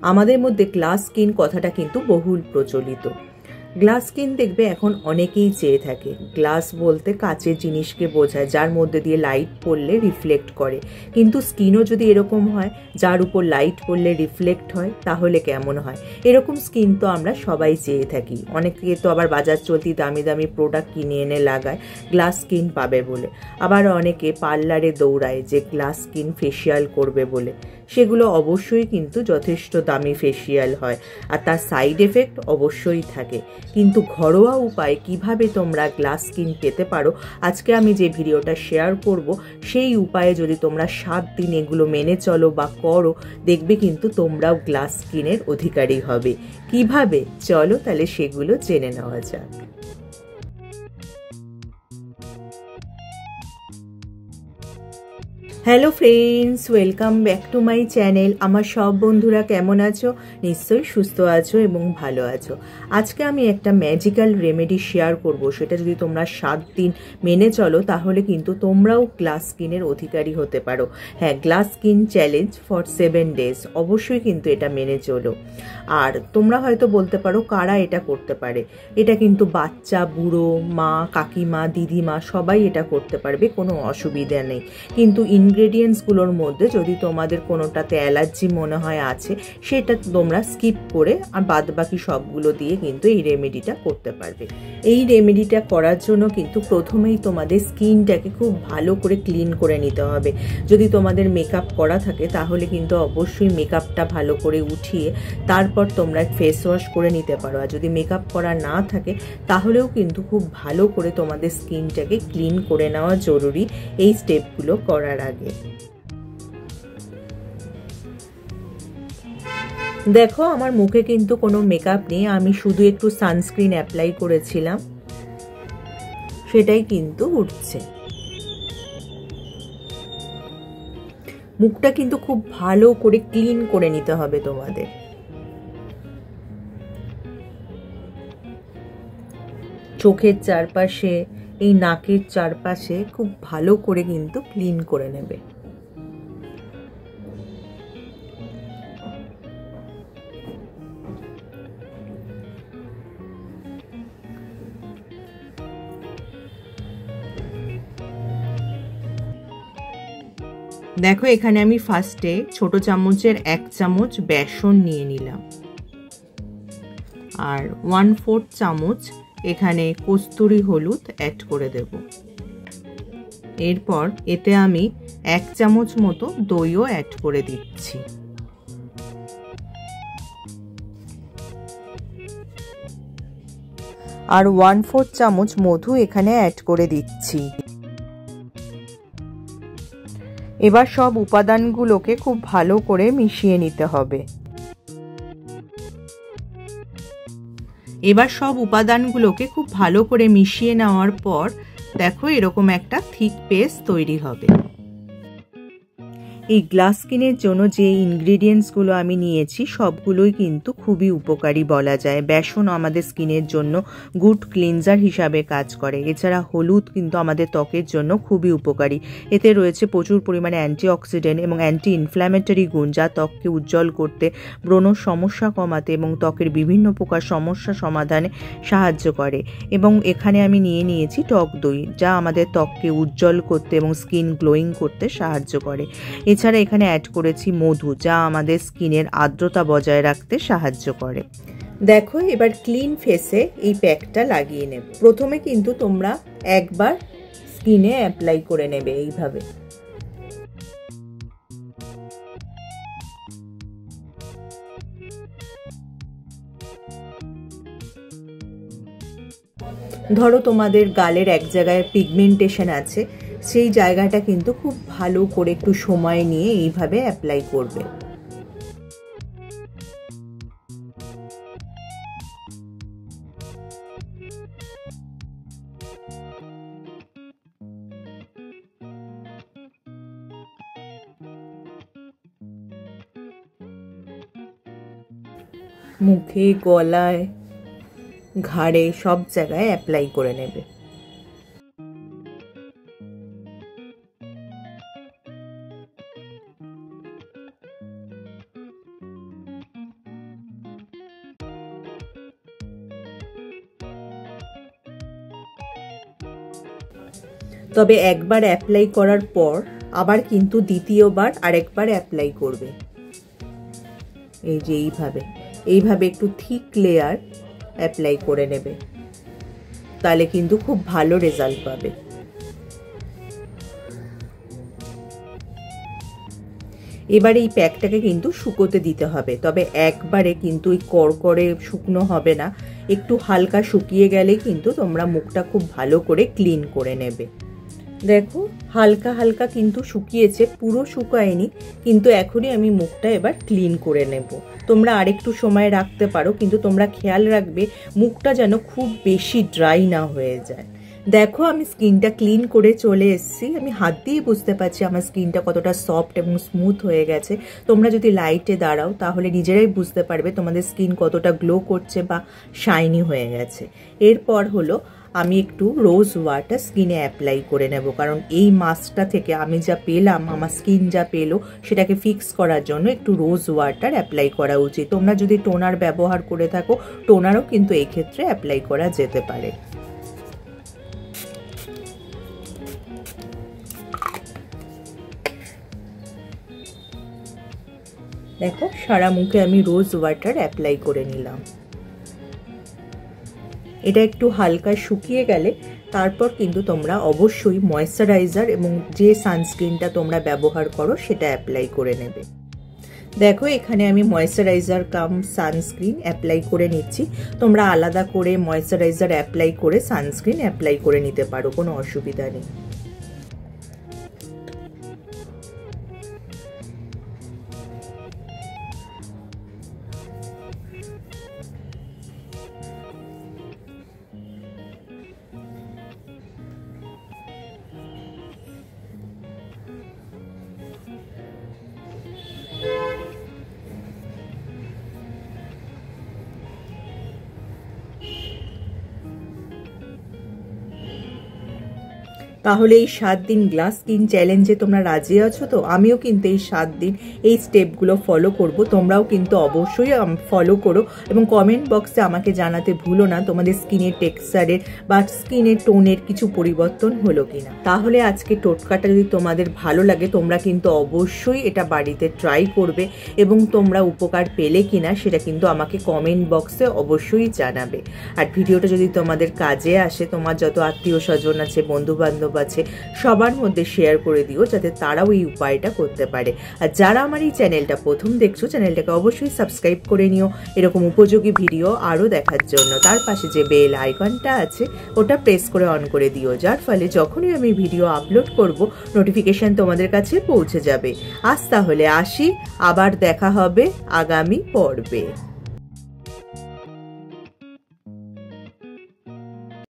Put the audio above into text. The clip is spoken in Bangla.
আমাদের মধ্যে গ্লাস স্কিন কথাটা কিন্তু বহুল প্রচলিত। গ্লাস স্কিন দেখবে এখন অনেকেই চেয়ে থাকে। গ্লাস বলতে কাচের জিনিসকে বোঝায়, যার মধ্যে দিয়ে লাইট পড়লে রিফ্লেক্ট করে। কিন্তু স্কিনও যদি এরকম হয় যার উপর লাইট পড়লে রিফ্লেক্ট হয়, তাহলে কেমন হয়? এরকম স্কিন তো আমরা সবাই চেয়ে থাকি। অনেকে তো আবার বাজার চলতি দামি দামি প্রোডাক্ট কিনে এনে লাগায় গ্লাস স্কিন পাবে বলে। আবার অনেকে পার্লারে দৌড়ায় যে গ্লাস স্কিন ফেসিয়াল করবে বলে। সেগুলো অবশ্যই কিন্তু যথেষ্ট দামি ফেসিয়াল হয়, আর তার সাইড এফেক্ট অবশ্যই থাকে। কিন্তু ঘরোয়া উপায় কিভাবে তোমরা গ্লাস স্কিন পেতে পারো, আজকে আমি যে ভিডিওটা শেয়ার করব, সেই উপায়ে যদি তোমরা 7 দিন এগুলো মেনে চলো বা করো, দেখবে কিন্তু তোমরাও গ্লাস স্কিনের অধিকারী হবে। কিভাবে? চলো তাহলে সেগুলো জেনে নেওয়া যাক। Hello friends, welcome back to my channel. আমার সব বন্ধুরা কেমন আছো? নিশ্চয়ই সুস্থ আছো এবং ভালো আছো। আজকে আমি একটা ম্যাজিক্যাল রেমেডি শেয়ার করব। সেটা যদি তোমরা 7 দিন মেনে চলো, তাহলে কিন্তু তোমরাও গ্লাস স্কিনের অধিকারী হতে পারো। হ্যাঁ, glass skin challenge for 7 days. অবশ্যই কিন্তু এটা মেনে চলো। আর তোমরা হয়তো বলতে পারো কারা এটা করতে পারে। এটা কিন্তু বাচ্চা, বুড়ো, মা, কাকিমা, দিদিমা সবাই এটা করতে পারবে, কোনো অসুবিধা নেই। কিন্তু ইনগ্রেডিয়েন্টসগুলোর মধ্যে যদি তোমাদের কোনোটাতে অ্যালার্জি মনে হয় আছে, সেটা তোমরা স্কিপ করে আর বাদ বাকি সবগুলো দিয়ে কিন্তু এই রেমেডিটা করতে পারবে। এই রেমেডিটা করার জন্য কিন্তু প্রথমেই তোমাদের স্কিনটাকে খুব ভালো করে ক্লিন করে নিতে হবে। যদি তোমাদের মেকআপ করা থাকে তাহলে কিন্তু অবশ্যই মেকআপটা ভালো করে উঠিয়ে তারপর তোমরা ফেস ওয়াশ করে নিতে পারো। আর যদি মেকআপ করা না থাকে তাহলেও কিন্তু খুব ভালো করে তোমাদের স্কিনটাকে ক্লিন করে নেওয়া জরুরি এই স্টেপগুলো করার আগে। দেখো, আমার মুখে কিন্তু কোনো মেকআপ নেই, আমি শুধু একটু সানস্ক্রিন অ্যাপ্লাই করেছিলাম, সেটাই কিন্তু উঠছে। মুখটা কিন্তু খুব ভালো করে ক্লিন করে নিতে হবে তোমাদের। চোখের চারপাশে, এই নাকের চারপাশে খুব ভালো করে কিন্তু ক্লিন করে নেবে। দেখো, এখানে আমি ফার্স্টে ছোট চামচের 1 চামচ বেসন নিয়ে নিলাম, আর 1/4 চামচ এখানে কস্তুরি হলুদ অ্যাড করে দেব। এরপর এতে আমি 1 চামচ মতো দইও অ্যাড করে দিচ্ছি। আর 1/4 চামচ মধু এখানে অ্যাড করে দিচ্ছি। এবার সব উপাদানগুলোকে খুব ভালো করে মিশিয়ে নিতে হবে। এবার সব উপাদানগুলোকে খুব ভালো করে মিশিয়ে নেওয়ার পর দেখো এরকম একটা থিক পেস্ট তৈরি হবে। এই গ্লাস স্কিনের জন্য যে ইনগ্রিডিয়েন্টসগুলো আমি নিয়েছি সবগুলোই কিন্তু খুবই উপকারী বলা যায়। বেসন আমাদের স্কিনের জন্য গুড ক্লিনজার হিসাবে কাজ করে। এছাড়া হলুদ কিন্তু আমাদের ত্বকের জন্য খুবই উপকারী। এতে রয়েছে প্রচুর পরিমাণে অ্যান্টিঅক্সিডেন্ট এবং অ্যান্টি ইনফ্ল্যামেটরি গুণ, যা ত্বককে উজ্জ্বল করতে, ব্রণর সমস্যা কমাতে এবং ত্বকের বিভিন্ন প্রকার সমস্যা সমাধানে সাহায্য করে। এবং এখানে আমি নিয়েছি টক দই, যা আমাদের ত্বককে উজ্জ্বল করতে এবং স্কিন গ্লোয়িং করতে সাহায্য করে। এছাড়া এখানে অ্যাড করেছি মধু, যা আমাদের স্কিনের আর্দ্রতা বজায় রাখতে সাহায্য করে। দেখো, এবার ক্লিন ফেসে এই প্যাকটা লাগিয়ে নেব। প্রথমে কিন্তু তোমরা একবার স্কিনে অ্যাপ্লাই করে নেবে এইভাবে। ধরো তোমাদের গালের এক জায়গায় পিগমেন্টেশন আছে, সেই জায়গাটা কিন্তু খুব ভালো করে একটু সময় নিয়ে এইভাবে অ্যাপ্লাই করবে। মুখে, গলায়, ঘাড়ে সব জায়গায় অ্যাপ্লাই করে নেবে। তবে একবার অ্যাপ্লাই করার পর আবার কিন্তু দ্বিতীয়বার আরেকবার অ্যাপ্লাই করবে। এই যে এইভাবে একটু থিক লেয়ার অ্যাপ্লাই করে নেবে, তাহলে কিন্তু খুব ভালো রেজাল্ট পাবে। এবার এই প্যাকটাকে কিন্তু শুকোতে দিতে হবে, তবে একবারে কিন্তু ওই কড়কড়ে শুকনো হবে না, একটু হালকা শুকিয়ে গেলে কিন্তু তোমরা মুখটা খুব ভালো করে ক্লিন করে নেবে। দেখো হালকা হালকা কিন্তু শুকিয়েছে, পুরো শুকায়নি, কিন্তু এখনই আমি মুখটা এবার ক্লিন করে নেব। তোমরা আরেকটু সময় রাখতে পারো, কিন্তু তোমরা খেয়াল রাখবে মুখটা যেন খুব বেশি ড্রাই না হয়ে যায়। দেখো আমি স্কিনটা ক্লিন করে চলে এসেছি, আমি হাত দিয়ে বুঝতে পারছি আমার স্কিনটা কতটা সফট এবং স্মুথ হয়ে গেছে। তোমরা যদি লাইটে দাঁড়াও তাহলে নিজেরাই বুঝতে পারবে তোমাদের স্কিন কতটা গ্লো করছে বা শাইনি হয়ে গেছে। এরপর হলো আমি একটু রোজ ওয়াটার স্কিনে অ্যাপ্লাই করে নেব, কারণ এই মাস্কটা থেকে আমি যা পেলাম, আমার স্কিন যা পেলো সেটাকে ফিক্স করার জন্য একটু রোজ ওয়াটার অ্যাপ্লাই করা উচিত। তোমরা যদি টোনার ব্যবহার করে থাকো, টোনারও কিন্তু এই ক্ষেত্রে অ্যাপ্লাই করা যেতে পারে। দেখো সারা মুখে আমি রোজ ওয়াটার অ্যাপ্লাই করে নিলাম। এটা একটু হালকা শুকিয়ে গেলে তারপর কিন্তু তোমরা অবশ্যই ময়েশ্চারাইজার এবং যে সানস্ক্রিনটা তোমরা ব্যবহার করো সেটা অ্যাপ্লাই করে নেবে। দেখো এখানে আমি ময়েশ্চারাইজার কাম সানস্ক্রিন অ্যাপ্লাই করে নিচ্ছি। তোমরা আলাদা করে ময়েশ্চারাইজার অ্যাপ্লাই করে সানস্ক্রিন অ্যাপ্লাই করে নিতে পারো, কোনো অসুবিধা নেই। তাহলে এই 7 দিন গ্লাস স্কিন চ্যালেঞ্জে তোমরা রাজি আছো তো? আমিও কিন্তু এই 7 দিন এই স্টেপগুলো ফলো করব, তোমরাও কিন্তু অবশ্যই ফলো করো এবং কমেন্ট বক্সে আমাকে জানাতে ভুলো না তোমাদের স্কিনের টেক্সচারের বা স্কিনের টোনের কিছু পরিবর্তন হলো কিনা। তাহলে আজকে টোটকাটা যদি তোমাদের ভালো লাগে তোমরা কিন্তু অবশ্যই এটা বাড়িতে ট্রাই করবে এবং তোমরা উপকার পেলে কিনা সেটা কিন্তু আমাকে কমেন্ট বক্সে অবশ্যই জানাবে। আর ভিডিওটা যদি তোমাদের কাজে আসে, তোমার যত আত্মীয় স্বজন আছে, বন্ধু বান্ধব আছে, সবার মধ্যে শেয়ার করে দিও যাতে তারাও এই উপায়টা করতে পারে। আর যারা আমার এই চ্যানেলটা প্রথম দেখছো, চ্যানেলটাকে অবশ্যই সাবস্ক্রাইব করে নিও এরকম উপযোগী ভিডিও আরও দেখার জন্য। তার পাশে যে বেল আইকনটা আছে ওটা প্রেস করে অন করে দিও, যার ফলে যখনই আমি ভিডিও আপলোড করব নোটিফিকেশন তোমাদের কাছে পৌঁছে যাবে। আজ তাহলে আসি, আবার দেখা হবে আগামী পর্বে।